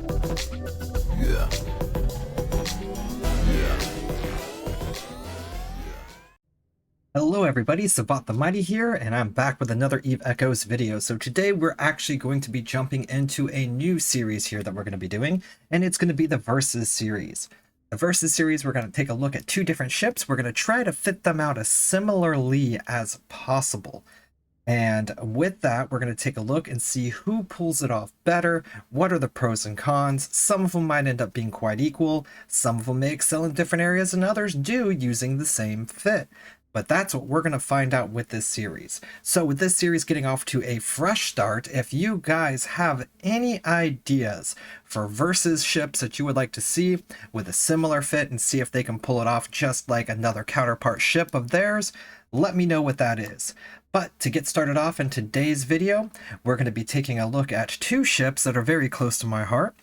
Yeah. Hello everybody, Sabat the Mighty here, and I'm back with another Eve Echoes video. So today we're actually going to be jumping into a new series here that we're going to be doing, and it's going to be the Versus series. The Versus series, we're going to take a look at two different ships. We're going to try to fit them out as similarly as possible. And with that, we're going to take a look and see who pulls it off better, what are the pros and cons. Some of them might end up being quite equal, some of them may excel in different areas, and others do using the same fit. But that's what we're going to find out with this series. So with this series getting off to a fresh start, if you guys have any ideas for versus ships that you would like to see with a similar fit and see if they can pull it off just like another counterpart ship of theirs, let me know what that is. But to get started off in today's video, we're going to be taking a look at two ships that are very close to my heart.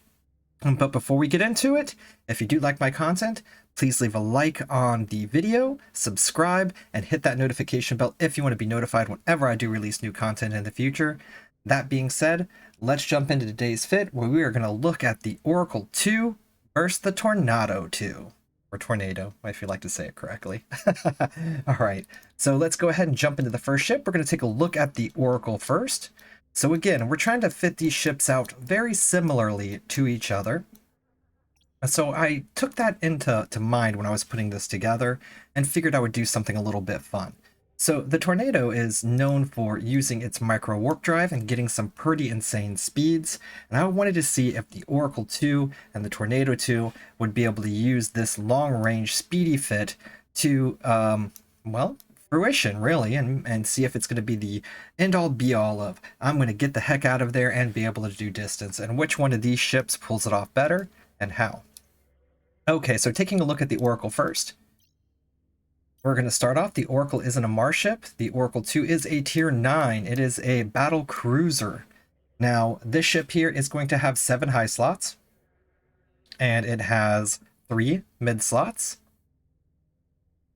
But before we get into it, if you do like my content, please leave a like on the video, subscribe, and hit that notification bell if you want to be notified whenever I do release new content in the future. That being said, let's jump into today's fit where we are going to look at the Oracle II versus the Tornado II. Or Tornado, if you like to say it correctly. Alright, so let's go ahead and jump into the first ship. We're going to take a look at the Oracle first. So again, we're trying to fit these ships out very similarly to each other. So I took that into mind when I was putting this together and figured I would do something a little bit fun. So the Tornado is known for using its micro warp drive and getting some pretty insane speeds, and I wanted to see if the Oracle II and the Tornado II would be able to use this long-range speedy fit to, well, fruition really, and see if it's going to be the end-all be-all of I'm going to get the heck out of there and be able to do distance, and which one of these ships pulls it off better and how. Okay, so taking a look at the Oracle first. We're going to start off. The Oracle isn't a Mars ship. The Oracle II is a Tier 9. It is a battle cruiser. Now, this ship here is going to have 7 high slots, and it has 3 mid slots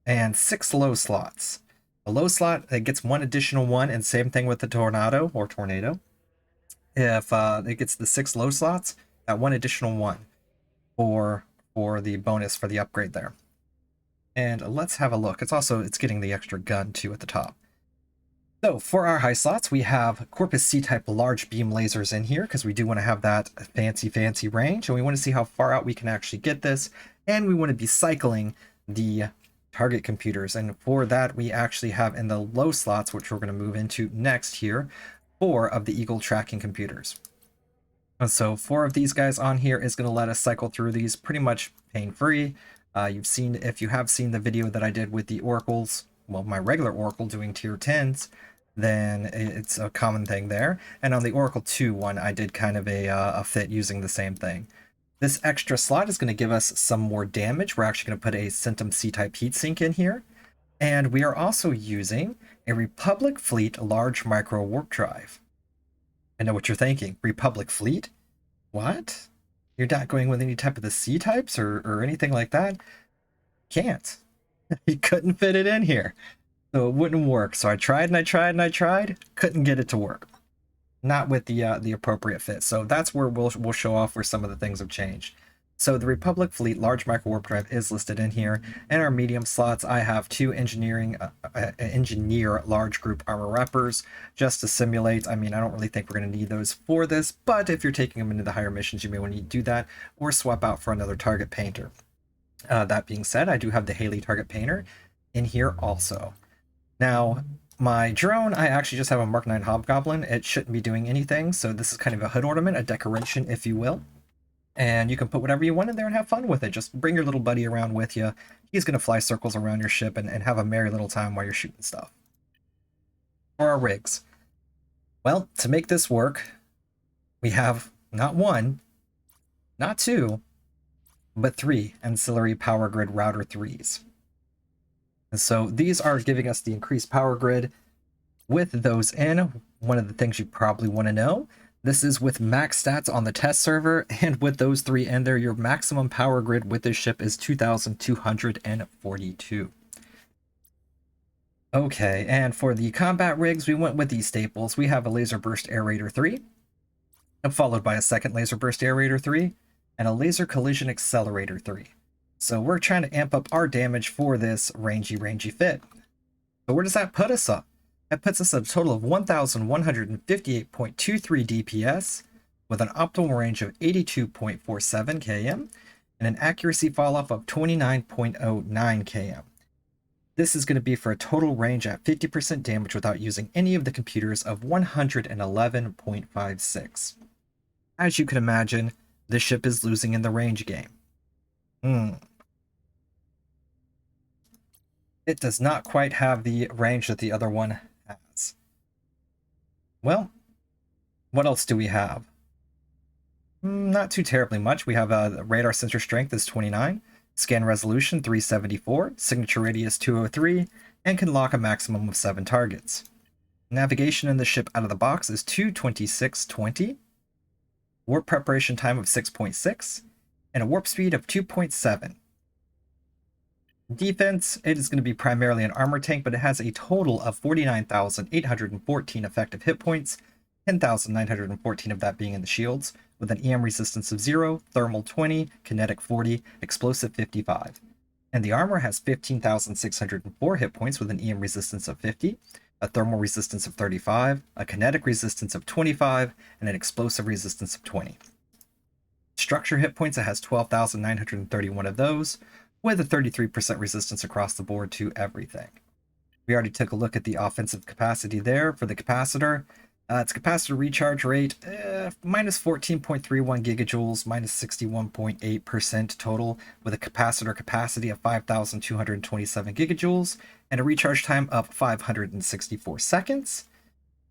and 6 low slots. The low slot, it gets 1 additional 1, and same thing with the Tornado or Tornado. If it gets the 6 low slots, that 1 additional 1 for the bonus for the upgrade there. And let's have a look. It's getting the extra gun too at the top. So for our high slots, we have Corpus C-type large beam lasers in here because we do want to have that fancy range, and we want to see how far out we can actually get this, and we want to be cycling the target computers. And for that, we actually have in the low slots, which we're going to move into next here, 4 of the Eagle tracking computers. And so 4 of these guys on here is going to let us cycle through these pretty much pain-free. If you have seen the video that I did with the Oracles, well, my regular Oracle doing tier 10s, then it's a common thing there. And on the Oracle 2 one, I did kind of a fit using the same thing. This extra slot is going to give us some more damage. We're actually going to put a Centum C-type heatsink in here. And we are also using a Republic Fleet large micro warp drive. I know what you're thinking. Republic Fleet? What? You're not going with any type of the C-types or anything like that? Can't. You couldn't fit it in here. So it wouldn't work. So I tried and I tried and I tried. Couldn't get it to work. Not with the appropriate fit. So that's where we'll show off where some of the things have changed. So the Republic Fleet large micro warp drive is listed in here. In our medium slots, I have 2 engineer large group armor reppers just to simulate. I mean, I don't really think we're going to need those for this, but if you're taking them into the higher missions, you may want to do that or swap out for another target painter. That being said, I do have the Haley target painter in here also. Now, my drone, I actually just have a Mark 9 Hobgoblin. It shouldn't be doing anything, so this is kind of a hood ornament, a decoration, if you will. And you can put whatever you want in there and have fun with it. Just bring your little buddy around with you. He's going to fly circles around your ship and have a merry little time while you're shooting stuff. For our rigs. Well, to make this work, we have not 1, not 2, but 3 ancillary power grid router 3s. And so these are giving us the increased power grid. With those in, one of the things you probably want to know, this is with max stats on the test server, and with those 3 in there, your maximum power grid with this ship is 2,242. Okay, and for the combat rigs, we went with these staples. We have a Laser Burst Air Raider 3, followed by a second Laser Burst Aerator 3, and a Laser Collision Accelerator 3. So we're trying to amp up our damage for this rangy fit. So where does that put us up? That puts us at a total of 1,158.23 DPS, with an optimal range of 82.47 km, and an accuracy falloff of 29.09 km. This is going to be for a total range at 50% damage without using any of the computers of 111.56. As you can imagine, this ship is losing in the range game. It does not quite have the range that the other one has. Well, what else do we have? Not too terribly much. We have a radar sensor strength is 29, scan resolution 374, signature radius 203, and can lock a maximum of 7 targets. Navigation in the ship out of the box is 226.20, warp preparation time of 6.6, and a warp speed of 2.7. Defense, it is going to be primarily an armor tank, but it has a total of 49,814 effective hit points, 10,914 of that being in the shields, with an EM resistance of 0, thermal 20, kinetic 40, explosive 55. And the armor has 15,604 hit points with an EM resistance of 50, a thermal resistance of 35, a kinetic resistance of 25, and an explosive resistance of 20. Structure hit points, it has 12,931 of those, with a 33% resistance across the board to everything. We already took a look at the offensive capacity there for the capacitor. Its capacitor recharge rate, minus 14.31 gigajoules, minus 61.8% total, with a capacitor capacity of 5,227 gigajoules, and a recharge time of 564 seconds,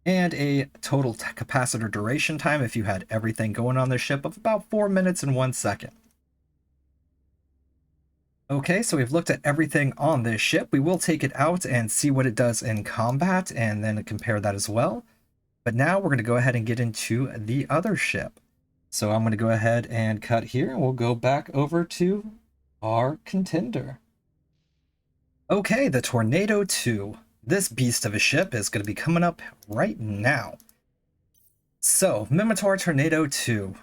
and a total capacitor duration time, if you had everything going on this ship, of about 4 minutes and 1 second. Okay, so we've looked at everything on this ship. We will take it out and see what it does in combat, and then compare that as well. But now we're going to go ahead and get into the other ship. So I'm going to go ahead and cut here, and we'll go back over to our contender. Okay, the Tornado II. This beast of a ship is going to be coming up right now. So, Minotaur Tornado II.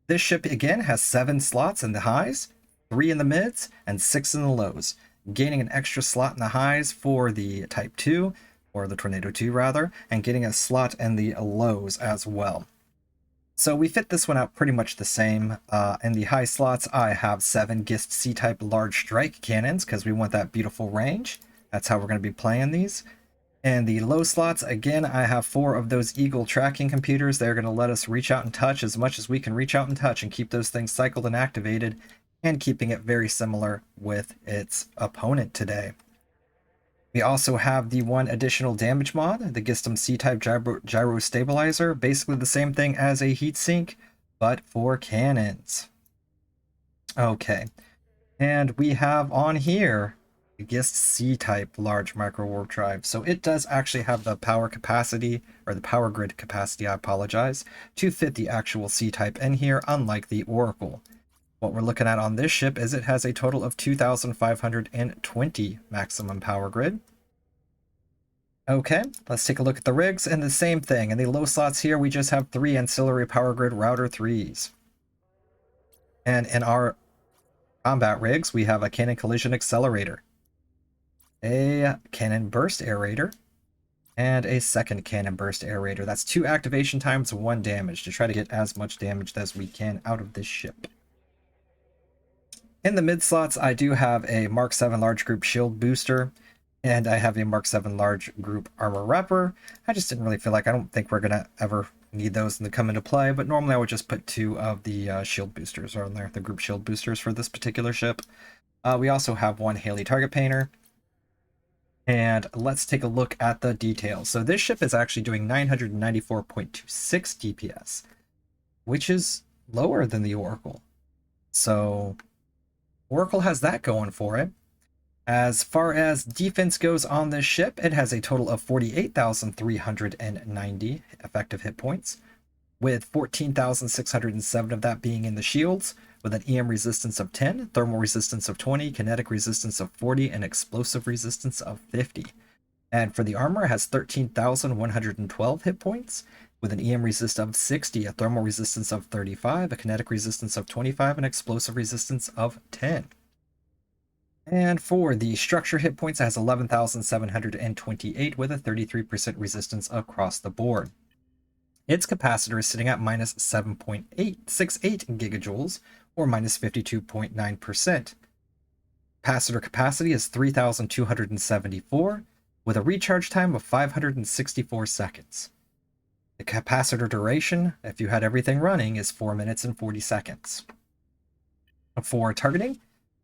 This ship, again, has 7 slots in the highs, 3 in the mids, and 6 in the lows, gaining an extra slot in the highs for the Type 2, or the Tornado 2 rather, and getting a slot in the lows as well. So we fit this one out pretty much the same. In the high slots, I have 7 Gist C-type large strike cannons, because we want that beautiful range. That's how we're going to be playing these. And the low slots, again, I have 4 of those Eagle tracking computers. They're going to let us reach out and touch as much as we can reach out and touch and keep those things cycled and activated, and keeping it very similar with its opponent today. We also have the 1 additional damage mod, the Gistum C-type gyro stabilizer, basically the same thing as a heatsink, but for cannons. Okay, and we have on here the Gist C-type large micro warp drive. So it does actually have the power capacity, or the power grid capacity, I apologize, to fit the actual C-type in here, unlike the Oracle. What we're looking at on this ship is it has a total of 2,520 maximum power grid. Okay, let's take a look at the rigs, and the same thing. In the low slots here, we just have 3 ancillary power grid router 3s. And in our combat rigs, we have a cannon collision accelerator, a cannon burst aerator, and a second cannon burst aerator. That's 2 activation times, 1 damage, to try to get as much damage as we can out of this ship. In the mid slots, I do have a Mark 7 large group shield booster, and I have a Mark 7 large group armor wrapper. I just didn't really feel like, I don't think we're going to ever need those to come into play, but normally I would just put 2 of the shield boosters on there, the group shield boosters for this particular ship. We also have 1 Haley target painter. And let's take a look at the details. So this ship is actually doing 994.26 DPS, which is lower than the Oracle. So Oracle has that going for it. As far as defense goes on this ship, it has a total of 48,390 effective hit points, with 14,607 of that being in the shields, with an EM resistance of 10, thermal resistance of 20, kinetic resistance of 40, and explosive resistance of 50. And for the armor, it has 13,112 hit points, with an EM resist of 60, a thermal resistance of 35, a kinetic resistance of 25, and explosive resistance of 10. And for the structure hit points, it has 11,728 with a 33% resistance across the board. Its capacitor is sitting at minus 7.868 gigajoules, or minus 52.9%. Capacitor capacity is 3,274, with a recharge time of 564 seconds. The capacitor duration, if you had everything running, is 4 minutes and 40 seconds. For targeting,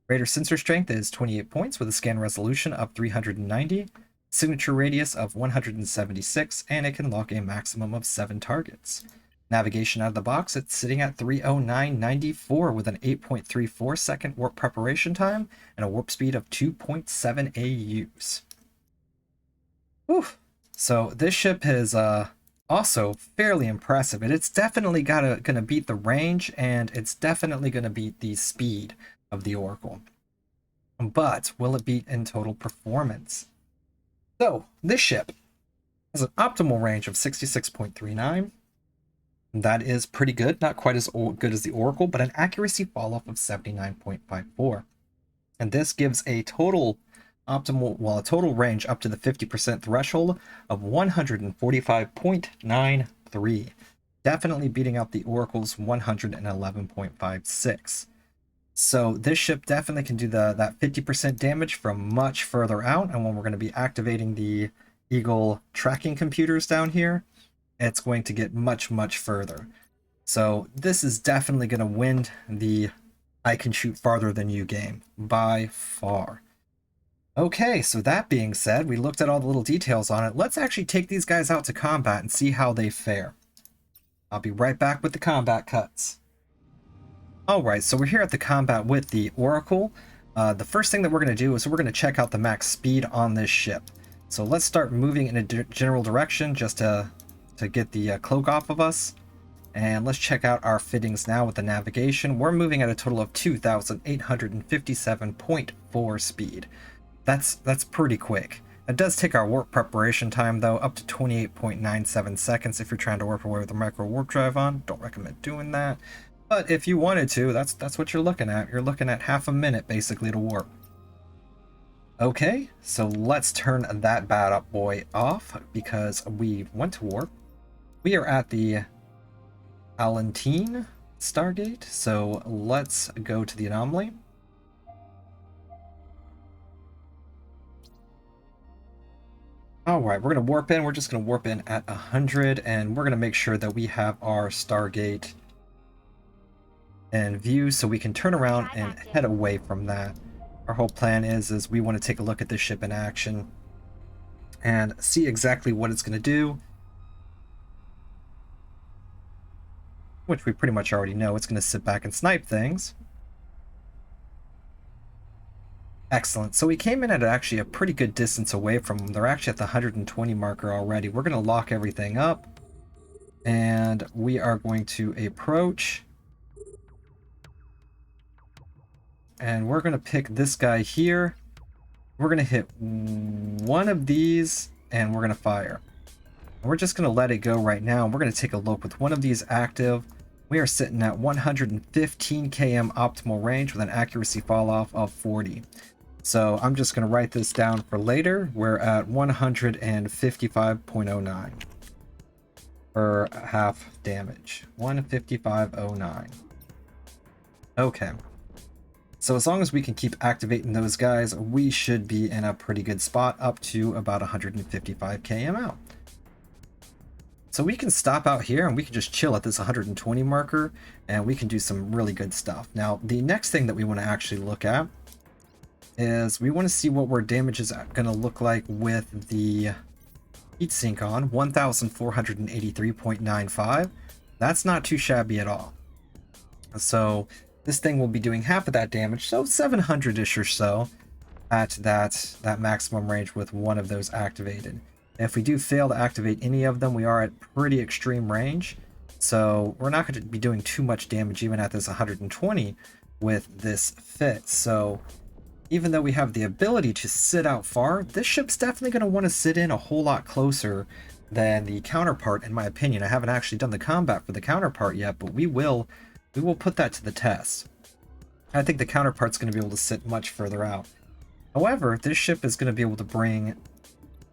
radar sensor strength is 28 points with a scan resolution of 390, signature radius of 176, and it can lock a maximum of 7 targets. Navigation out of the box, it's sitting at 309.94 with an 8.34 second warp preparation time and a warp speed of 2.7 AUs. Whew. So this ship is also fairly impressive, and it's definitely gonna beat the range, and it's definitely gonna beat the speed of the Oracle. But will it beat in total performance? So this ship has an optimal range of 66.39. That is pretty good, not quite as good as the Oracle, but an accuracy falloff of 79.54. And this gives a total range up to the 50% threshold of 145.93. Definitely beating out the Oracle's 111.56. So this ship definitely can do that 50% damage from much further out, and when we're going to be activating the Eagle tracking computers down here, it's going to get much, much further. So this is definitely going to win the I can shoot farther than you game, by far. Okay, so that being said, we looked at all the little details on it. Let's actually take these guys out to combat and see how they fare. I'll be right back with the combat cuts. Alright, so we're here at the combat with the Oracle. The first thing that we're going to do is we're going to check out the max speed on this ship. So let's start moving in a general direction just to get the cloak off of us. And let's check out our fittings now with the navigation. We're moving at a total of 2,857.4 speed. That's pretty quick. It does take our warp preparation time though, up to 28.97 seconds if you're trying to warp away with a micro warp drive on. Don't recommend doing that. But if you wanted to, that's what you're looking at. You're looking at half a minute basically to warp. Okay, so let's turn that bad boy off because we want to warp. We are at the Alantine Stargate, so let's go to the anomaly. Alright, we're going to warp in. We're just going to warp in at 100, and we're going to make sure that we have our Stargate in view so we can turn around and head away from that. Our whole plan is we want to take a look at this ship in action and see exactly what it's going to do, which we pretty much already know. It's going to sit back and snipe things. Excellent. So we came in at actually a pretty good distance away from them. They're actually at the 120 marker already. We're going to lock everything up, and we are going to approach. And we're going to pick this guy here. We're going to hit one of these, and we're going to fire. And we're just going to let it go right now. We're going to take a look with one of these active. We are sitting at 115 km optimal range with an accuracy fall off of 40. So I'm just going to write this down for later. We're at 155.09 for half damage. 155.09. Okay. So as long as we can keep activating those guys, we should be in a pretty good spot up to about 155 km out. So we can stop out here and we can just chill at this 120 marker and we can do some really good stuff. Now, the next thing that we want to actually look at is we want to see what our damage is going to look like with the heatsink on, 1,483.95. That's not too shabby at all. So this thing will be doing half of that damage, so 700-ish or so at that maximum range with one of those activated. If we do fail to activate any of them, we are at pretty extreme range, so we're not going to be doing too much damage even at this 120 with this fit. So even though we have the ability to sit out far, this ship's definitely going to want to sit in a whole lot closer than the counterpart, in my opinion. I haven't actually done the combat for the counterpart yet, but we will put that to the test. I think the counterpart's going to be able to sit much further out. However, this ship is going to be able to bring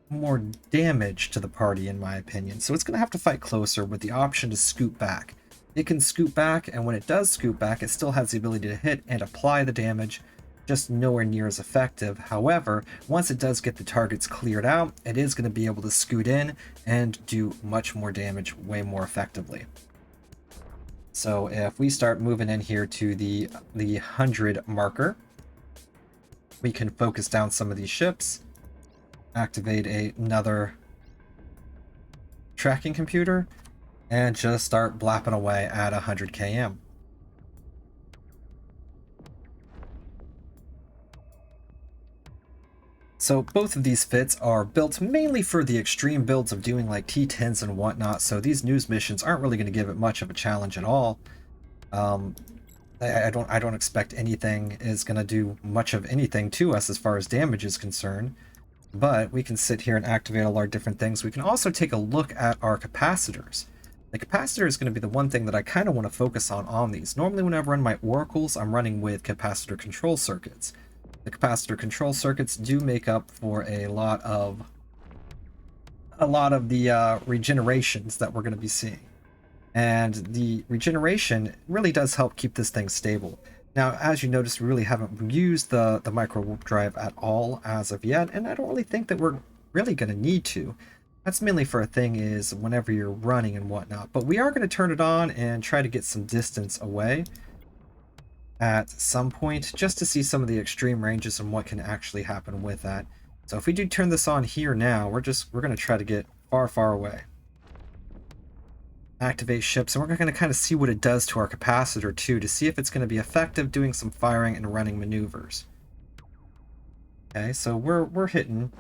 more damage to the party, in my opinion. So it's going to have to fight closer with the option to scoot back. It can scoot back, and when it does scoot back, it still has the ability to hit and apply the damage, just nowhere near as effective. However, once it does get the targets cleared out, it is going to be able to scoot in and do much more damage way more effectively. So if we start moving in here to the 100 marker, we can focus down some of these ships, activate another tracking computer, and just start blapping away at 100 km. So both of these fits are built mainly for the extreme builds of doing like T10s and whatnot, so these news missions aren't really going to give it much of a challenge at all. I don't expect anything is going to do much of anything to us as far as damage is concerned, but we can sit here and activate all our different things. We can also take a look at our capacitors. The capacitor is going to be the one thing that I kind of want to focus on these. Normally whenever I run my oracles, I'm running with capacitor control circuits. The capacitor control circuits do make up for a lot of the regenerations that we're going to be seeing. And the regeneration really does help keep this thing stable. Now, as you notice, we really haven't used the micro warp drive at all as of yet, and I don't really think that we're really going to need to. That's mainly for a thing is whenever you're running and whatnot. But we are going to turn it on and try to get some distance away at some point, just to see some of the extreme ranges and what can actually happen with that. So if we do turn this on here now, we're going to try to get far away. Activate ships, and we're going to kind of see what it does to our capacitor too, to see if it's going to be effective doing some firing and running maneuvers. Okay, so we're hitting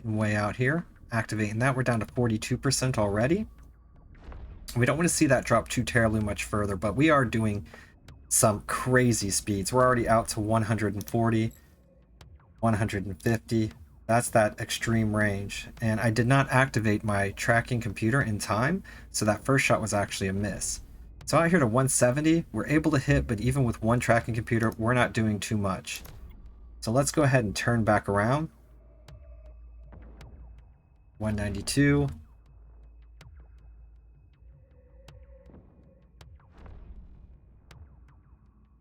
way out here. Activating that, we're down to 42% already. We don't want to see that drop too terribly much further, but we are doing some crazy speeds. We're already out to 140, 150. That's that extreme range. And I did not activate my tracking computer in time, so that first shot was actually a miss. So out here to 170, we're able to hit, but even with one tracking computer, we're not doing too much. So let's go ahead and turn back around. 192.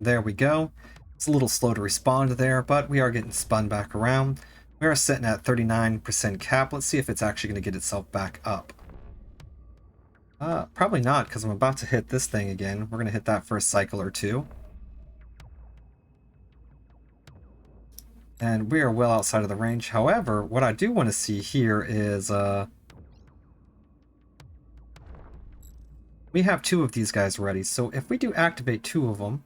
There we go. It's a little slow to respond there, but we are getting spun back around. We are sitting at 39% cap. Let's see if it's actually going to get itself back up. Probably not, because I'm about to hit this thing again. We're going to hit that for a cycle or two. And we are well outside of the range. However, what I do want to see here is... we have two of these guys ready, so if we do activate two of them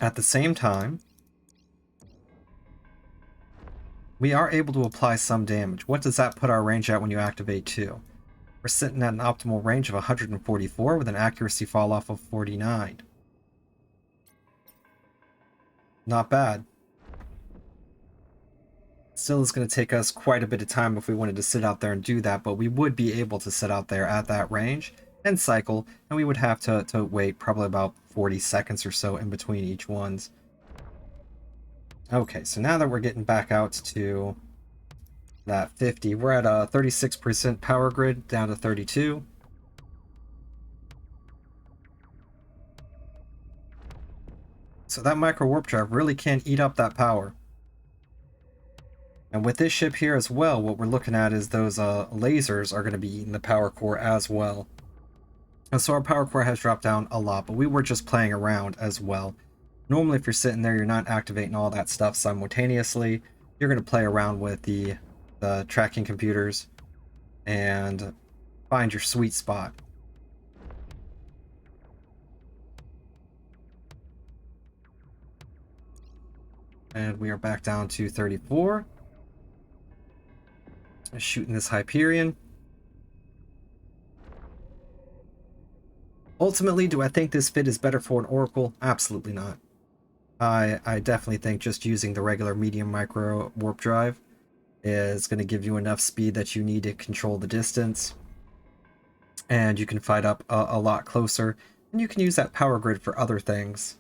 at the same time, we are able to apply some damage. What does that put our range at when you activate two? We're sitting at an optimal range of 144 with an accuracy fall off of 49. Not bad. Still is going to take us quite a bit of time if we wanted to sit out there and do that, but we would be able to sit out there at that range and cycle, and we would have to wait probably about 40 seconds or so in between each ones. Okay, so now that we're getting back out to that 50, we're at a 36% power grid, down to 32. So that micro warp drive really can eat up that power. And with this ship here as well, what we're looking at is those lasers are going to be eating the power core as well. And so our power core has dropped down a lot, but we were just playing around as well. Normally if you're sitting there, you're not activating all that stuff simultaneously. You're going to play around with the tracking computers and find your sweet spot. And we are back down to 34. Shooting this Hyperion. Ultimately, do I think this fit is better for an Oracle? Absolutely not. I definitely think just using the regular medium micro warp drive is going to give you enough speed that you need to control the distance, and you can fight up a lot closer, and you can use that power grid for other things.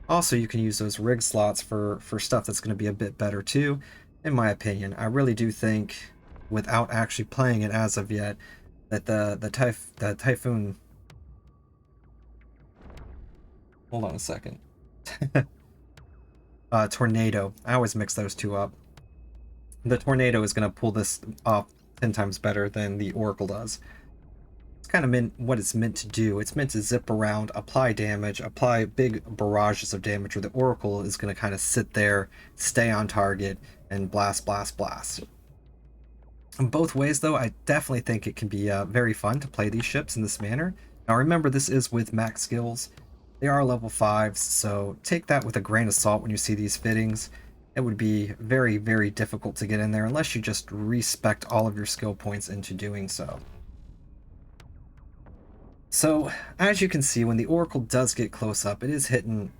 Also, you can use those rig slots for stuff that's going to be a bit better too, in my opinion. I really do think, without actually playing it as of yet, that the Typhoon... Hold on a second. Tornado. I always mix those two up. The Tornado is going to pull this off 10 times better than the Oracle does. It's kind of what it's meant to do. It's meant to zip around, apply damage, apply big barrages of damage, where the Oracle is going to kind of sit there, stay on target, and blast, blast, blast. In both ways, though, I definitely think it can be very fun to play these ships in this manner. Now remember, this is with max skills. They are level 5s, so take that with a grain of salt when you see these fittings. It would be very, very difficult to get in there unless you just respect all of your skill points into doing so. So, as you can see, when the Oracle does get close up, it is hitting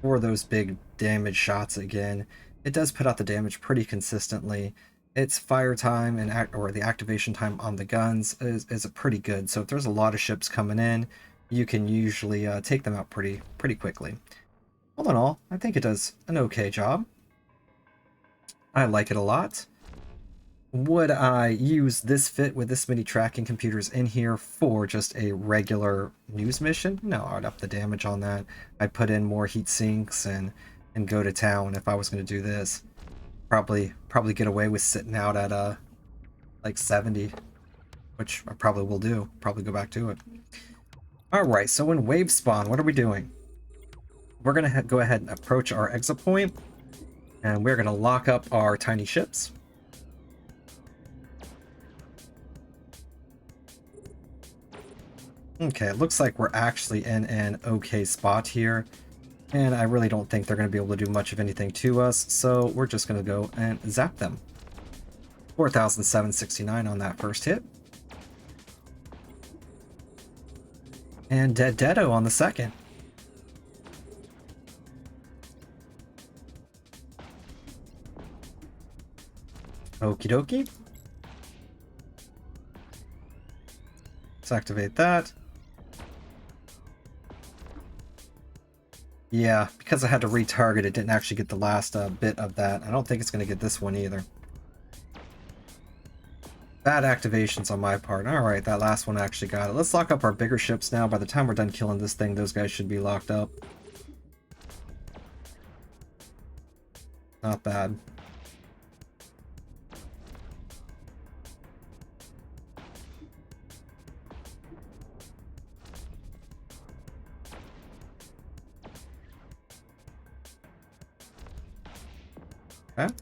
for those big damage shots again. It does put out the damage pretty consistently. Its fire time and the activation time on the guns is pretty good. So if there's a lot of ships coming in, you can usually take them out pretty quickly. All in all, I think it does an okay job. I like it a lot. Would I use this fit with this many tracking computers in here for just a regular news mission? No, I'd up the damage on that. I'd put in more heat sinks and go to town if I was going to do this. Probably get away with sitting out at like 70, which I probably will do. Probably go back to it. Alright, so in wave spawn, what are we doing? We're going to go ahead and approach our exit point, and we're going to lock up our tiny ships. Okay, it looks like we're actually in an okay spot here, and I really don't think they're going to be able to do much of anything to us, so we're just going to go and zap them. 4,769 on that first hit. And deado on the second. Okie dokie. Let's activate that. Yeah, because I had to retarget, it didn't actually get the last bit of that. I don't think it's going to get this one either. Bad activations on my part. Alright, that last one actually got it. Let's lock up our bigger ships now. By the time we're done killing this thing, those guys should be locked up. Not bad. Okay.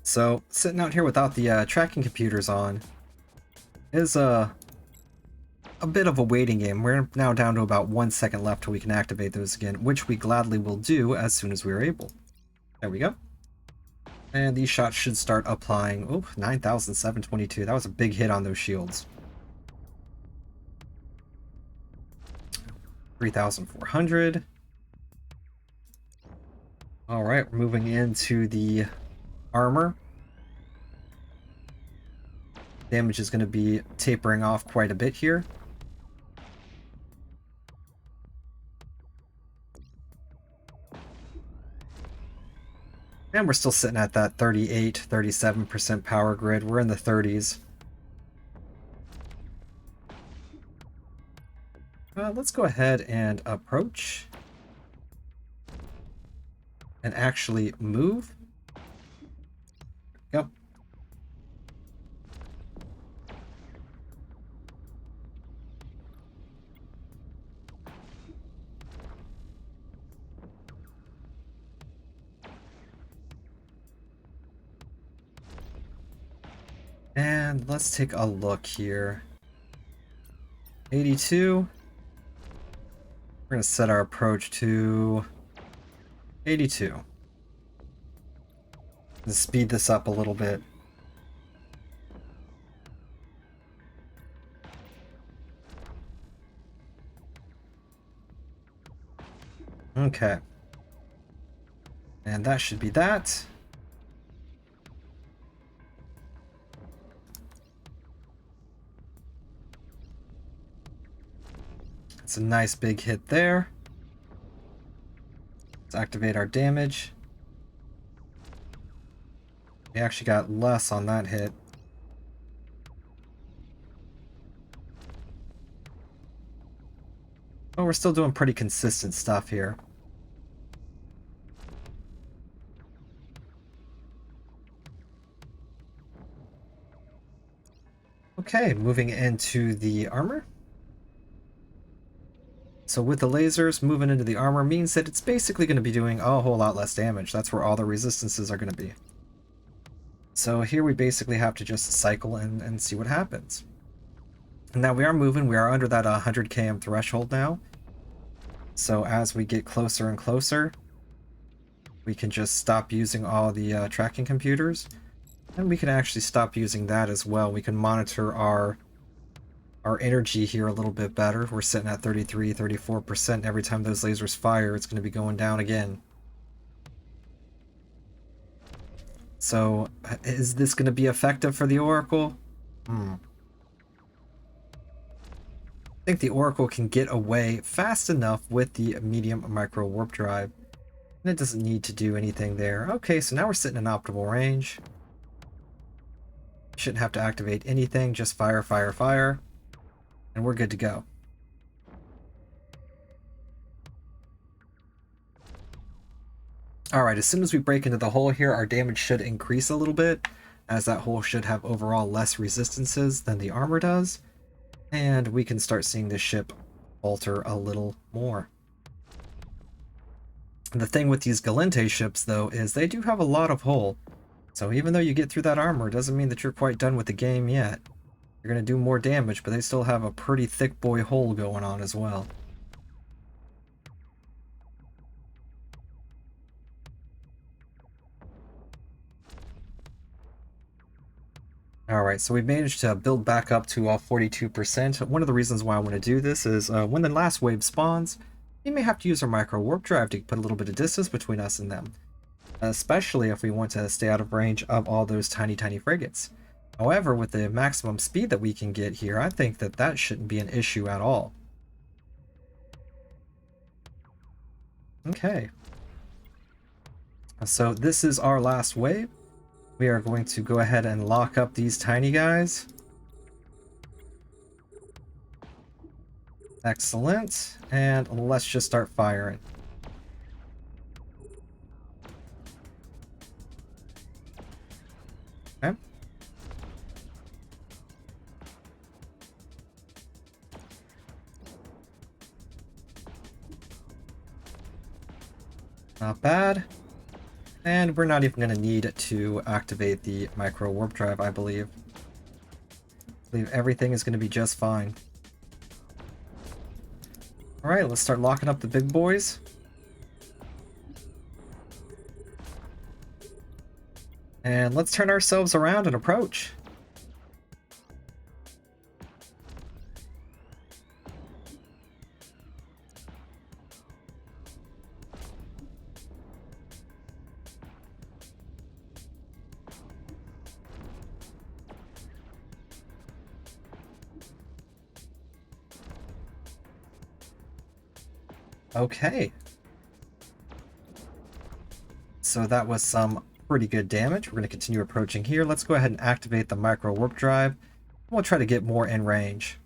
So, sitting out here without the tracking computers on is a bit of a waiting game. We're now down to about 1 second left till we can activate those again, which we gladly will do as soon as we're able. There we go. And these shots should start applying. Oh, 9,722. That was a big hit on those shields. 3,400. Alright, we're moving into the armor. Damage is going to be tapering off quite a bit here. And we're still sitting at that 38, 37% power grid. We're in the 30s. Let's go ahead and approach. And actually move. Yep. And let's take a look here. 82. We're going to set our approach to 82. Let's speed this up a little bit. Okay. And that should be that. It's a nice big hit there. Let's activate our damage. We actually got less on that hit. But we're still doing pretty consistent stuff here. Okay, moving into the armor. So with the lasers, moving into the armor means that it's basically going to be doing a whole lot less damage. That's where all the resistances are going to be. So here we basically have to just cycle and see what happens. Now we are moving, we are under that 100 km threshold now. So as we get closer and closer, we can just stop using all the tracking computers. And we can actually stop using that as well. We can monitor our energy here a little bit better. We're sitting at 33, 34%. Every time those lasers fire, it's going to be going down again. So, is this going to be effective for the Oracle? I think the Oracle can get away fast enough with the medium micro warp drive. And it doesn't need to do anything there. Okay, so now we're sitting in optimal range. Shouldn't have to activate anything, just fire, fire, fire. And we're good to go. Alright, as soon as we break into the hole here, our damage should increase a little bit, as that hole should have overall less resistances than the armor does. And we can start seeing the ship falter a little more. The thing with these Galente ships, though, is they do have a lot of hull. So even though you get through that armor, it doesn't mean that you're quite done with the game yet. You're going to do more damage, but they still have a pretty thick boy hull going on as well. Alright, so we managed to build back up to 42%. One of the reasons why I want to do this is when the last wave spawns, we may have to use our micro warp drive to put a little bit of distance between us and them. Especially if we want to stay out of range of all those tiny frigates. However, with the maximum speed that we can get here, I think that that shouldn't be an issue at all. Okay. So this is our last wave. We are going to go ahead and lock up these tiny guys. Excellent. And let's just start firing. Okay. Not bad. And we're not even going to need to activate the micro warp drive, I believe. I believe everything is going to be just fine. Alright, let's start locking up the big boys. And let's turn ourselves around and approach. Okay. So that was some pretty good damage. We're going to continue approaching here. Let's go ahead and activate the micro warp drive. We'll try to get more in range.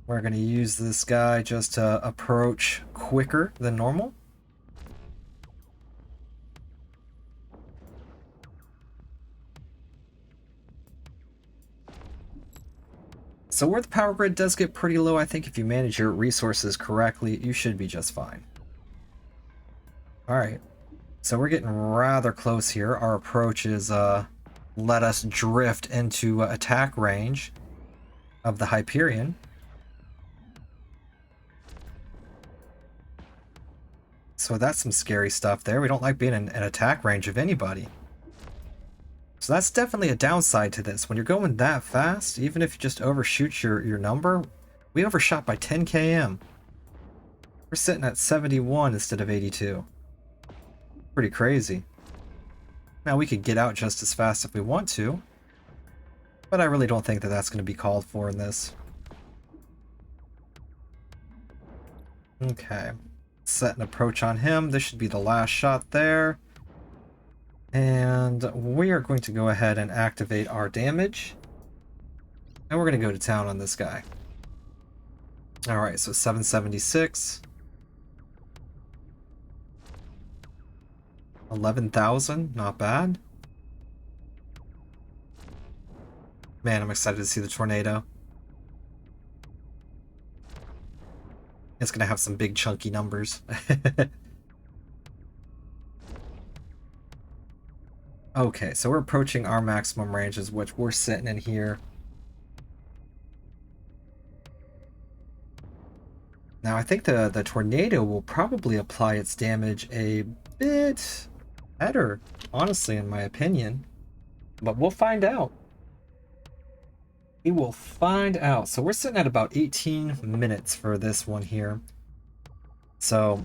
We're going to use this guy just to approach quicker than normal. So where the power grid does get pretty low, I think if you manage your resources correctly, you should be just fine. Alright, so we're getting rather close here. Our approach is let us drift into attack range of the Hyperion. So that's some scary stuff there. We don't like being in an attack range of anybody. So that's definitely a downside to this. When you're going that fast, even if you just overshoot your number, we overshot by 10 km. We're sitting at 71 instead of 82. Pretty crazy. Now we could get out just as fast if we want to, but I really don't think that that's going to be called for in this. Okay. Set an approach on him. This should be the last shot there. And we are going to go ahead and activate our damage. And we're going to go to town on this guy. Alright, so 776. 11,000, not bad. Man, I'm excited to see the tornado. It's gonna have some big chunky numbers. Okay, so we're approaching our maximum ranges, which we're sitting in here. Now I think the tornado will probably apply its damage a bit better, honestly, in my opinion. But we'll find out. We will find out. So we're sitting at about 18 minutes for this one here. So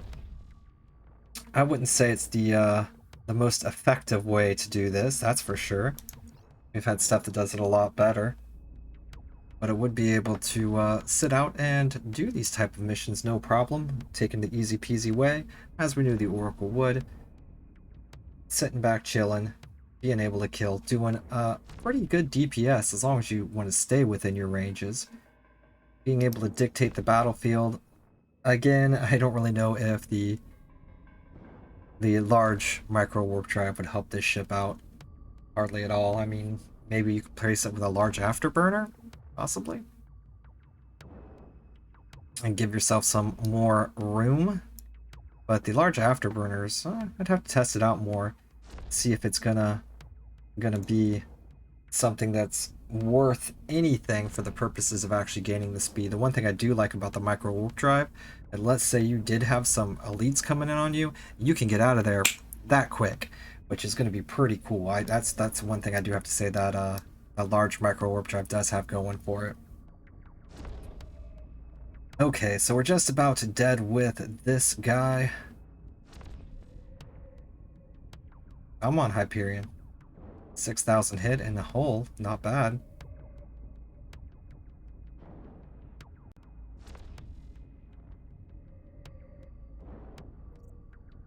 I wouldn't say it's the most effective way to do this, that's for sure. We've had stuff that does it a lot better. But it would be able to sit out and do these type of missions no problem, taking the easy peasy way, as we knew the Oracle would. Sitting back chilling, being able to kill, doing pretty good DPS as long as you want to stay within your ranges. Being able to dictate the battlefield. Again, I don't really know if the large micro warp drive would help this ship out. Hardly at all. I mean, maybe you could place it with a large afterburner, possibly. And give yourself some more room. But the large afterburners, I'd have to test it out more. See if it's gonna be something that's worth anything for the purposes of actually gaining the speed. The one thing I do like about the micro warp drive, and let's say you did have some elites coming in on you, you can get out of there that quick, which is going to be pretty cool. That's one thing I do have to say that a large micro warp drive does have going for it. Okay, so we're just about dead with this guy. Come on, Hyperion. 6,000 hit in the hole, not bad.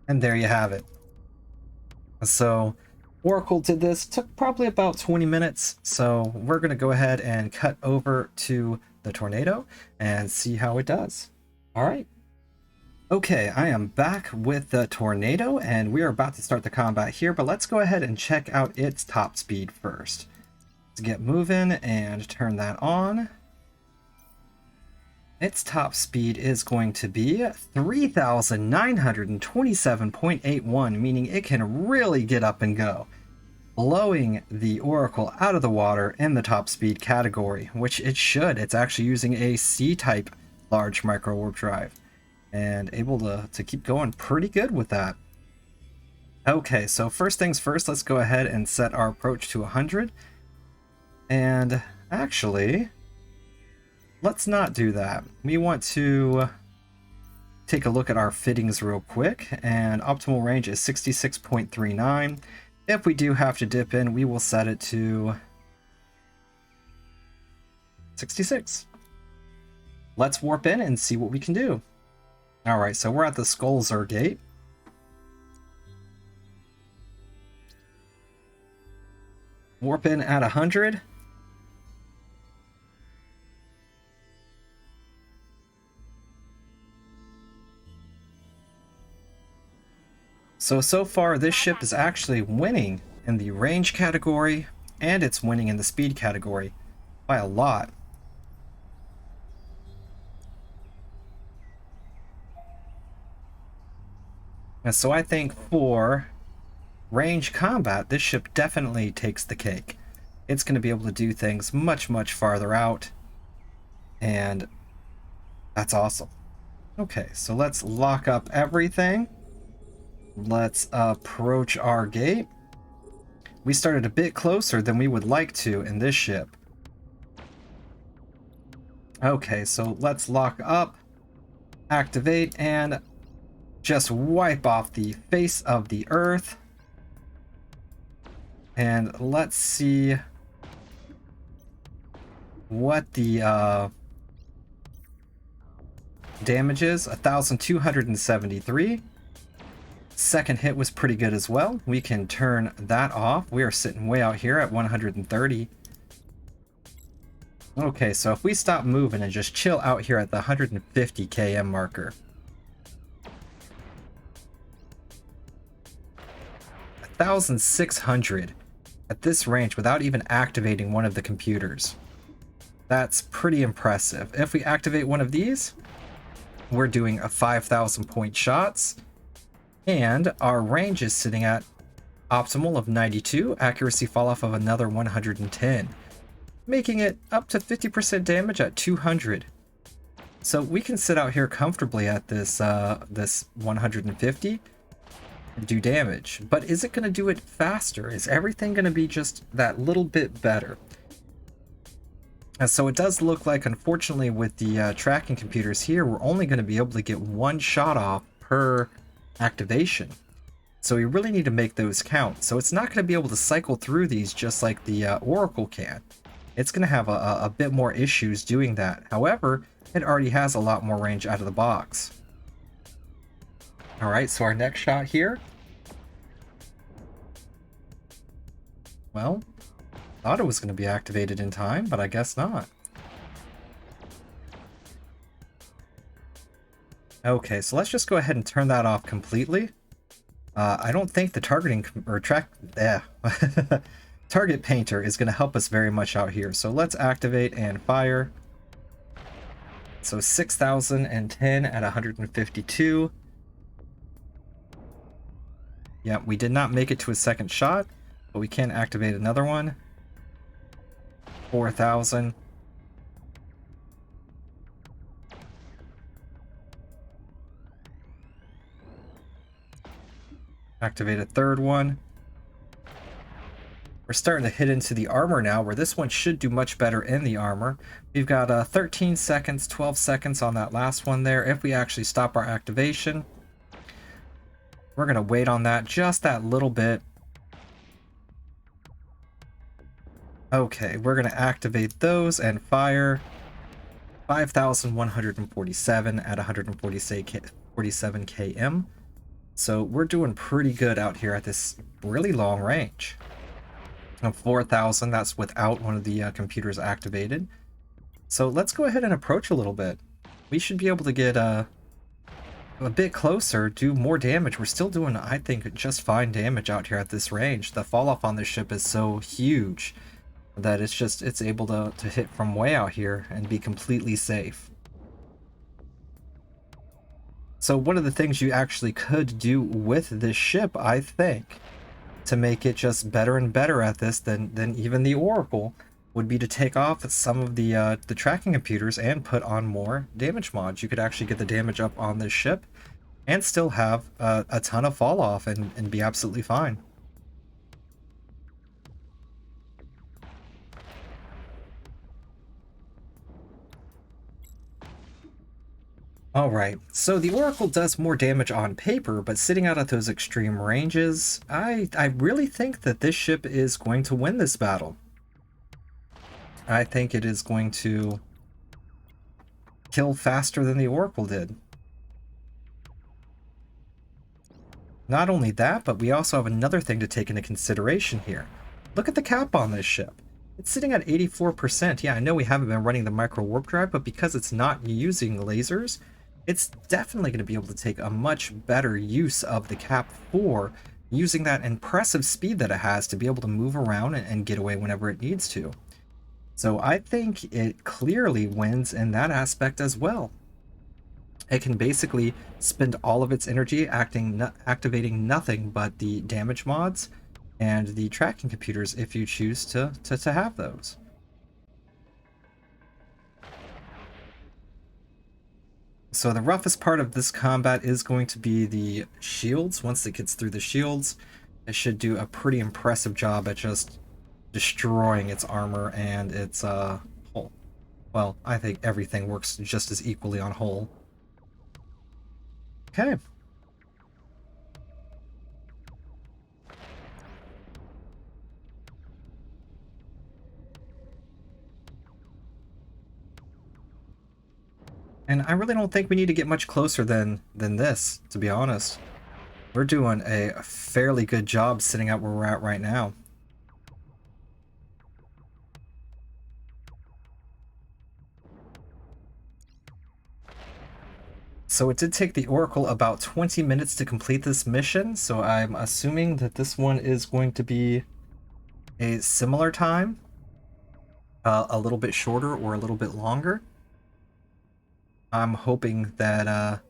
And there you have it. So Oracle did this, took probably about 20 minutes, so we're going to go ahead and cut over to the tornado and see how it does. All right. Okay, I am back with the tornado and we are about to start the combat here, but let's go ahead and check out its top speed first. Let's get moving and turn that on. Its top speed is going to be 3,927.81, meaning it can really get up and go, blowing the Oracle out of the water in the top speed category, which it should. It's actually using a C-type large micro warp drive and able to keep going pretty good with that. Okay, so first things first, let's go ahead and set our approach to 100. And actually, let's not do that. We want to take a look at our fittings real quick, and optimal range is 66.39. If we do have to dip in, we will set it to 66. Let's warp in and see what we can do. Alright, so we're at the Skullzer gate. Warp in at 100. So far this ship is actually winning in the range category, and it's winning in the speed category by a lot. And so I think for range combat, this ship definitely takes the cake. It's going to be able to do things much farther out, and that's awesome. Okay, so let's lock up everything. Let's approach our gate. We started a bit closer than we would like to in this ship. Okay, so let's lock up, activate, and just wipe off the face of the Earth. And let's see what the Damages, 1,273. Second hit was pretty good as well. We can turn that off. We are sitting way out here at 130. Okay, so if we stop moving and just chill out here at the 150 km marker. 1,600 at this range without even activating one of the computers. That's pretty impressive. If we activate one of these, we're doing a 5,000 point shots, and our range is sitting at optimal of 92, accuracy fall off of another 110, making it up to 50% damage at 200. So we can sit out here comfortably at this this 150 and do damage. But is it going to do it faster? Is everything going to be just that little bit better? And so it does look like, unfortunately, with the tracking computers here, we're only going to be able to get one shot off per activation. So we really need to make those count. So it's not going to be able to cycle through these just like the Oracle can. It's going to have a bit more issues doing that. However, it already has a lot more range out of the box. Alright, so our next shot here. Well, thought it was going to be activated in time, but I guess not. Okay, so let's just go ahead and turn that off completely. I don't think the targeting or target painter is going to help us very much out here. So let's activate and fire. So 6,010 at 152. Yeah, we did not make it to a second shot, but we can activate another one. 4,000. Activate a third one. We're starting to hit into the armor now, where this one should do much better in the armor. We've got 13 seconds, 12 seconds on that last one there. If we actually stop our activation, we're going to wait on that just that little bit. Okay, we're going to activate those and fire. 5,147 at 147 km. So we're doing pretty good out here at this really long range. 4,000, that's without one of the computers activated. So let's go ahead and approach a little bit. We should be able to get a bit closer, do more damage. We're still doing, I think, just fine damage out here at this range. The fall off on this ship is so huge that it's able to hit from way out here and be completely safe. So one of the things you actually could do with this ship, I think, to make it just better and better at this than even the Oracle, would be to take off some of the tracking computers and put on more damage mods. You could actually get the damage up on this ship and still have a ton of fall off and be absolutely fine. Alright, so the Oracle does more damage on paper, but sitting out at those extreme ranges, I really think that this ship is going to win this battle. I think it is going to kill faster than the Oracle did. Not only that, but we also have another thing to take into consideration here. Look at the cap on this ship. It's sitting at 84%. Yeah, I know we haven't been running the micro warp drive, but because it's not using lasers, it's definitely going to be able to take a much better use of the cap for using that impressive speed that it has to be able to move around and get away whenever it needs to. So I think it clearly wins in that aspect as well. It can basically spend all of its energy activating nothing but the damage mods and the tracking computers if you choose to have those. So the roughest part of this combat is going to be the shields. Once it gets through the shields, it should do a pretty impressive job at just destroying its armor and its hull. Well, I think everything works just as equally on hull. Okay. And I really don't think we need to get much closer than this, to be honest. We're doing a fairly good job sitting out where we're at right now. So it did take the Oracle about 20 minutes to complete this mission, so I'm assuming that this one is going to be a similar time, a little bit shorter or a little bit longer. I'm hoping that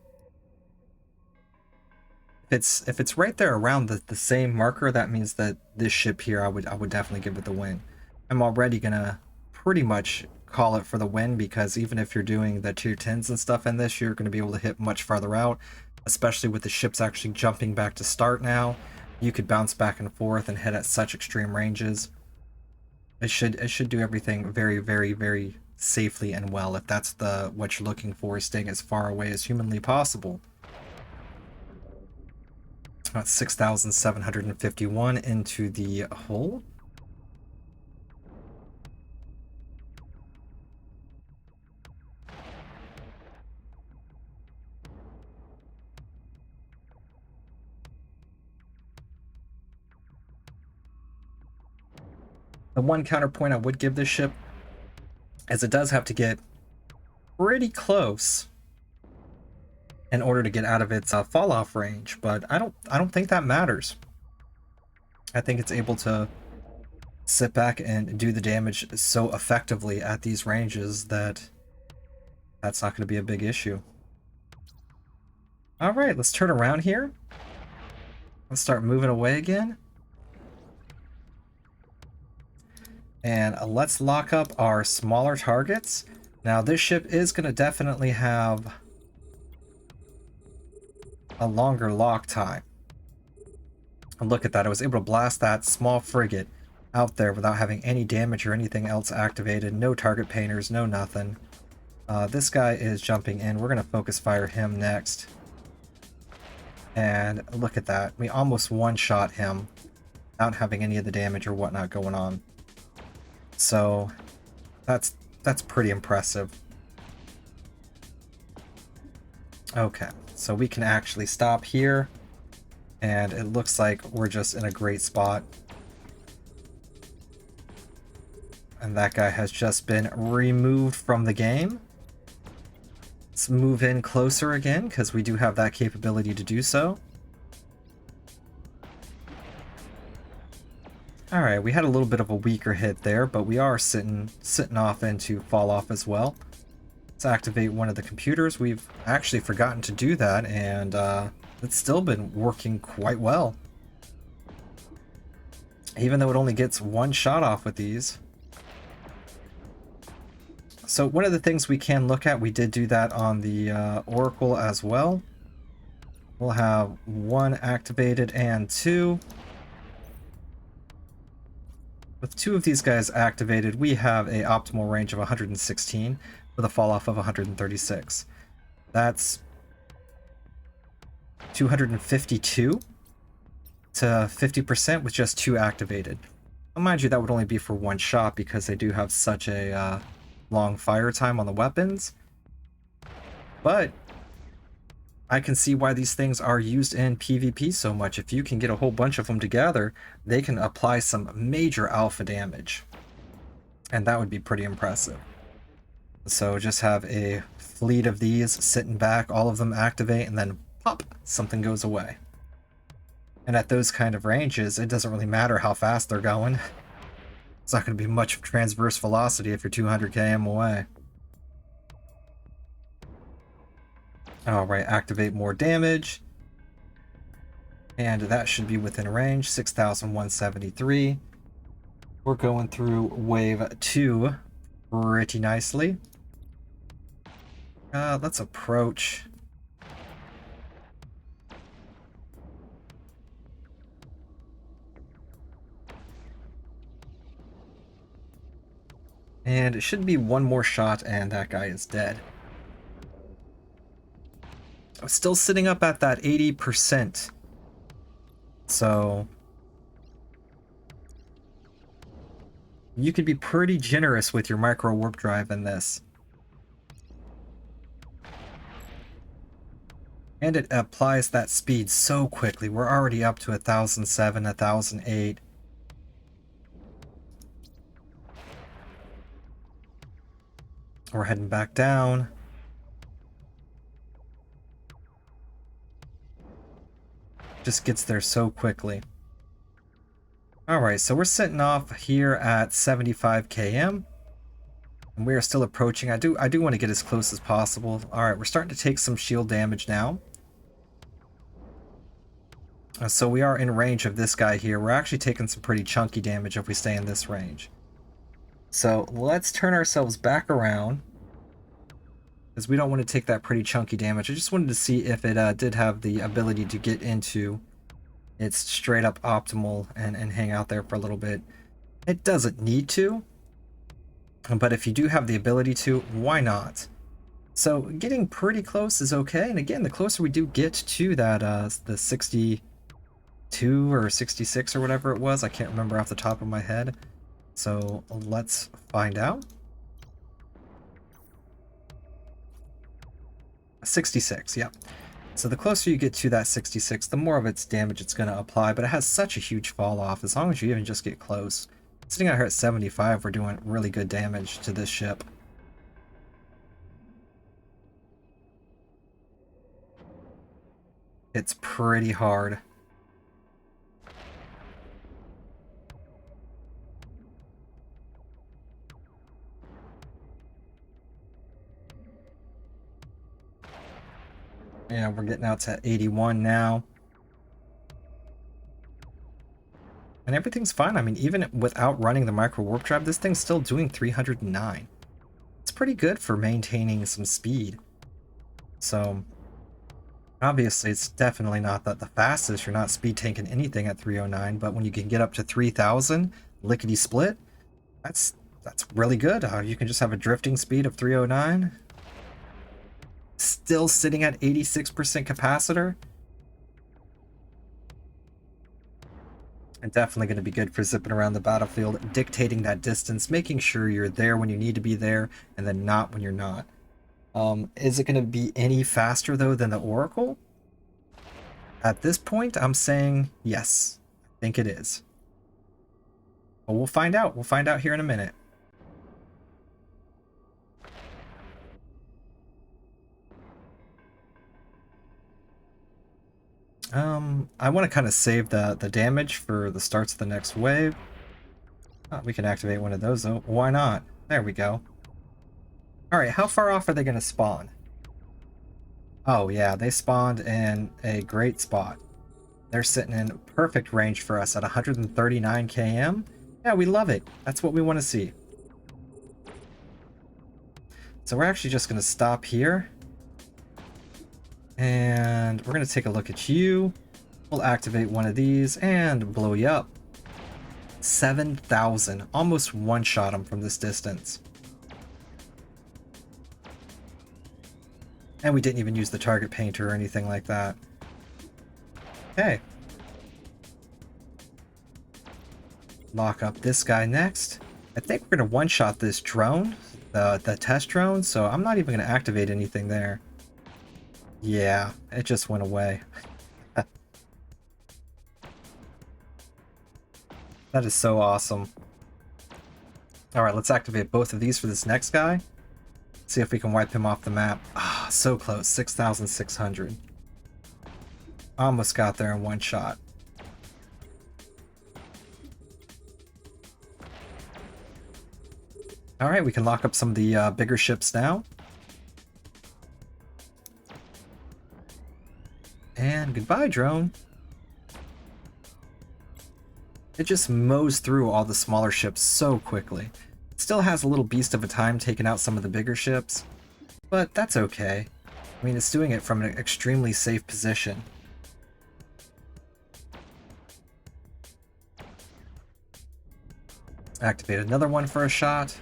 if it's right there around the same marker, that means that this ship here, I would definitely give it the win. I'm already gonna pretty much call it for the win, because even if you're doing the tier 10s and stuff in this, you're gonna be able to hit much farther out, especially with the ships actually jumping back to start now. You could bounce back and forth and hit at such extreme ranges. It should do everything very, very, very safely and well, if that's what you're looking for, is staying as far away as humanly possible. About 6,751 into the hole. The one counterpoint I would give this ship is it does have to get pretty close in order to get out of its fall off range, but I don't think that matters. I think it's able to sit back and do the damage so effectively at these ranges that that's not going to be a big issue. All right, let's turn around here. Let's start moving away again. And let's lock up our smaller targets. Now, this ship is going to definitely have a longer lock time. And look at that, I was able to blast that small frigate out there without having any damage or anything else activated. No target painters, no nothing. This guy is jumping in. We're going to focus fire him next. And look at that. We almost one-shot him without having any of the damage or whatnot going on. So that's pretty impressive. Okay, so we can actually stop here. And it looks like we're just in a great spot. And that guy has just been removed from the game. Let's move in closer again, because we do have that capability to do so. Alright, we had a little bit of a weaker hit there, but we are sitting off into fall off as well. Let's activate one of the computers. We've actually forgotten to do that, and it's still been working quite well. Even though it only gets one shot off with these. So one of the things we can look at, we did do that on the Oracle as well. We'll have one activated and two. With two of these guys activated, we have a optimal range of 116 with a fall off of 136. That's 252 to 50% with just two activated. Now, mind you, that would only be for one shot because they do have such a long fire time on the weapons. But I can see why these things are used in PvP so much. If you can get a whole bunch of them together, they can apply some major alpha damage. And that would be pretty impressive. So just have a fleet of these sitting back, all of them activate, and then pop, something goes away. And at those kind of ranges, it doesn't really matter how fast they're going. It's not going to be much transverse velocity if you're 200 km away. Alright, activate more damage. And that should be within range, 6,173. We're going through wave 2 pretty nicely. Let's approach. And it should be one more shot and that guy is dead. I'm still sitting up at that 80%. So you could be pretty generous with your micro warp drive in this. And it applies that speed so quickly. We're already up to 1,007, 1,008. We're heading back down. Just gets there so quickly. Alright, so we're sitting off here at 75 km. And we are still approaching. I do want to get as close as possible. Alright, we're starting to take some shield damage now. So we are in range of this guy here. We're actually taking some pretty chunky damage if we stay in this range. So let's turn ourselves back around, because we don't want to take that pretty chunky damage. I just wanted to see if it did have the ability to get into its straight up optimal and hang out there for a little bit. It doesn't need to, but if you do have the ability to, why not? So getting pretty close is okay. And again, the closer we do get to that the 62 or 66 or whatever it was, I can't remember off the top of my head. So let's find out. 66, yeah. So the closer you get to that 66, the more of its damage it's going to apply, but it has such a huge fall off as long as you even just get close. Sitting out here at 75, we're doing really good damage to this ship. It's pretty hard. Yeah, we're getting out to 81 now. And everything's fine. I mean, even without running the micro warp drive, this thing's still doing 309. It's pretty good for maintaining some speed. So, obviously, it's definitely not the fastest. You're not speed tanking anything at 309, but when you can get up to 3,000 lickety split, that's really good. You can just have a drifting speed of 309. Still sitting at 86% capacitor. And definitely going to be good for zipping around the battlefield, dictating that distance, making sure you're there when you need to be there, and then not when you're not. Is it going to be any faster, though, than the Oracle? At this point, I'm saying yes. I think it is. But we'll find out. We'll find out here in a minute. I want to kind of save the damage for the starts of the next wave. We can activate one of those, though. Why not? There we go. Alright, how far off are they going to spawn? Oh, yeah, they spawned in a great spot. They're sitting in perfect range for us at 139 km. Yeah, we love it. That's what we want to see. So we're actually just going to stop here. And we're going to take a look at you. We'll activate one of these and blow you up. 7,000. Almost one-shot him from this distance. And we didn't even use the target painter or anything like that. Okay. Lock up this guy next. I think we're going to one-shot this drone, the test drone, so I'm not even going to activate anything there. Yeah, it just went away. That is so awesome. Alright, let's activate both of these for this next guy. See if we can wipe him off the map. Ah, so close. 6,600. Almost got there in one shot. Alright, we can lock up some of the bigger ships now. And goodbye, drone. It just mows through all the smaller ships so quickly. It still has a little beast of a time taking out some of the bigger ships, but that's okay. I mean, it's doing it from an extremely safe position. Activate another one for a shot.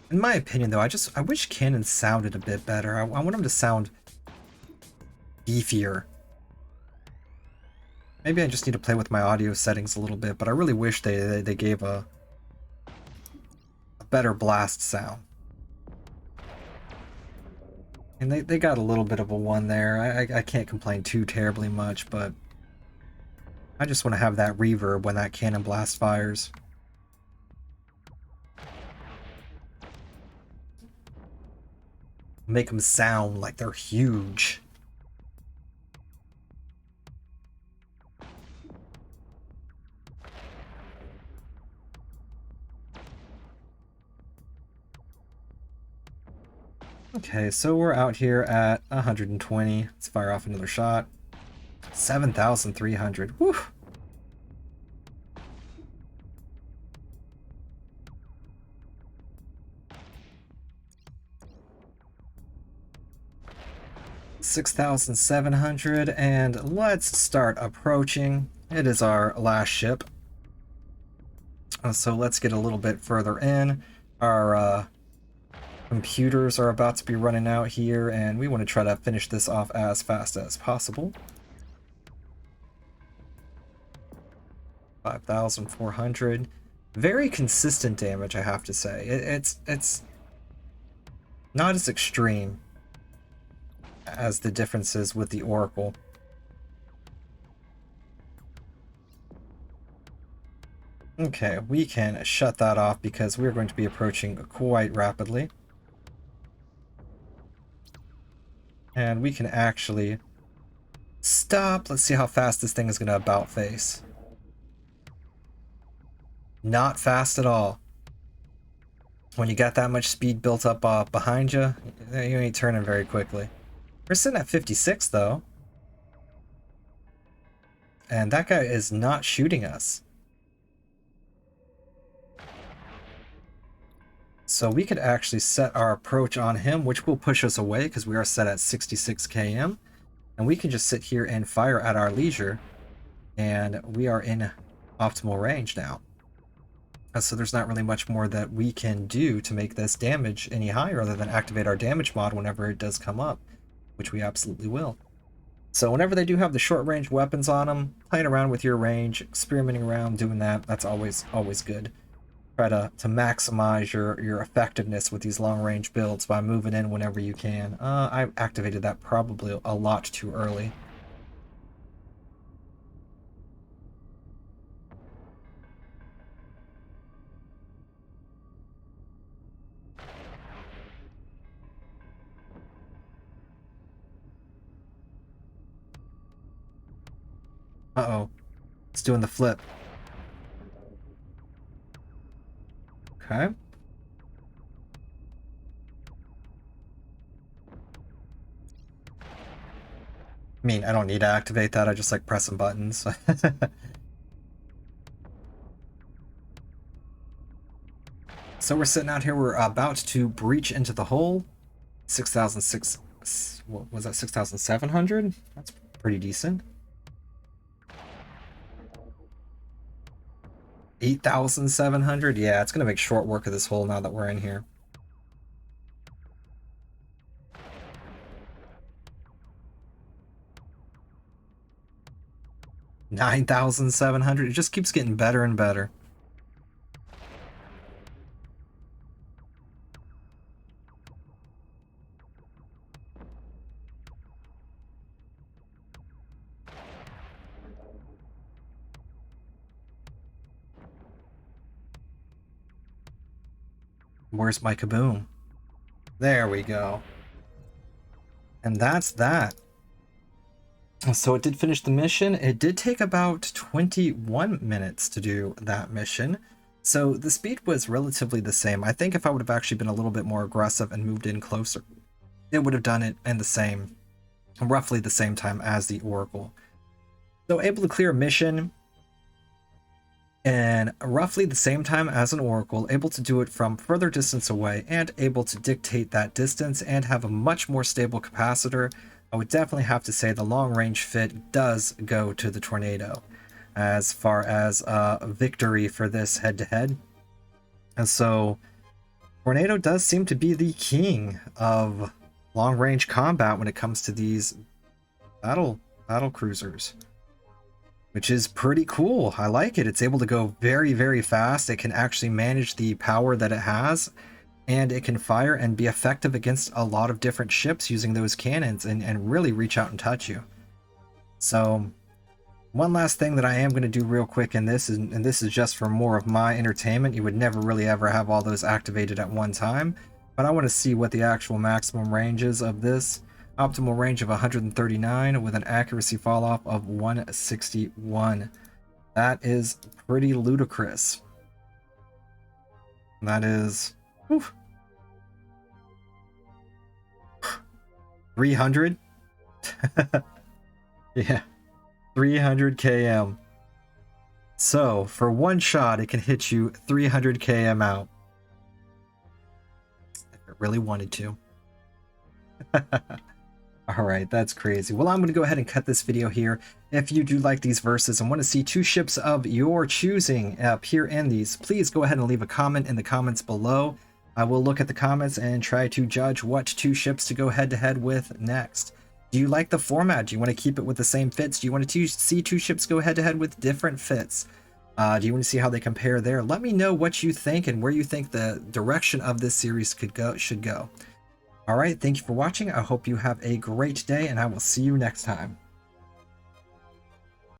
In my opinion, though, I wish cannon sounded a bit better. I want them to sound beefier. Maybe I just need to play with my audio settings a little bit, but I really wish they gave a better blast sound. And they got a little bit of a 1 there. I can't complain too terribly much, but I just want to have that reverb when that cannon blast fires. Make them sound like they're huge. Okay, so we're out here at 120. Let's fire off another shot. 7,300. Woo! $6,700, and let's start approaching. It is our last ship. So let's get a little bit further in. Our computers are about to be running out here, and we want to try to finish this off as fast as possible. 5,400. Very consistent damage, I have to say. It's not as extreme as the differences with the Oracle. Okay, we can shut that off because we're going to be approaching quite rapidly. And we can actually stop. Let's see how fast this thing is going to about face. Not fast at all. When you got that much speed built up behind you, you ain't turning very quickly. We're sitting at 56 though. And that guy is not shooting us. So we could actually set our approach on him, which will push us away because we are set at 66 km. And we can just sit here and fire at our leisure. And we are in optimal range now. So there's not really much more that we can do to make this damage any higher other than activate our damage mod whenever it does come up, which we absolutely will. So whenever they do have the short range weapons on them, playing around with your range, experimenting around, doing that, that's always good. Try to maximize your effectiveness with these long range builds by moving in whenever you can. I activated that probably a lot too early. Uh-oh. It's doing the flip. Okay. I mean, I don't need to activate that. I just like pressing buttons. So we're sitting out here. We're about to breach into the hole. 6,006. What was that? 6,700? That's pretty decent. 8,700? Yeah, it's gonna make short work of this hole now that we're in here. $9,700. It just keeps getting better and better. Where's my kaboom? There we go. And that's that. So it did finish the mission. It did take about 21 minutes to do that mission. So the speed was relatively the same. I think if I would have actually been a little bit more aggressive and moved in closer, it would have done it in the same, roughly the same time as the Oracle. So able to clear a mission in roughly the same time as an Oracle, able to do it from further distance away, and able to dictate that distance and have a much more stable capacitor. I would definitely have to say the long range fit does go to the Tornado as far as victory for this head-to-head. And so Tornado does seem to be the king of long range combat when it comes to these battle cruisers, which is pretty cool. I like it. It's able to go very, very fast. It can actually manage the power that it has and it can fire and be effective against a lot of different ships using those cannons and really reach out and touch you. So one last thing that I am going to do real quick in this, and this is just for more of my entertainment. You would never really ever have all those activated at one time, but I want to see what the actual maximum range is of this. Optimal range of 139 with an accuracy fall off of 161. That is pretty ludicrous. That is... whew, 300? Yeah, 300 km. So, for one shot, it can hit you 300 km out. If it really wanted to. Alright, that's crazy. Well, I'm going to go ahead and cut this video here. If you do like these verses and want to see 2 ships of your choosing appear in these, please go ahead and leave a comment in the comments below. I will look at the comments and try to judge what 2 ships to go head-to-head with next. Do you like the format? Do you want to keep it with the same fits? Do you want to see 2 ships go head-to-head with different fits? Do you want to see how they compare there? Let me know what you think and where you think the direction of this series should go. Alright, thank you for watching. I hope you have a great day, and I will see you next time.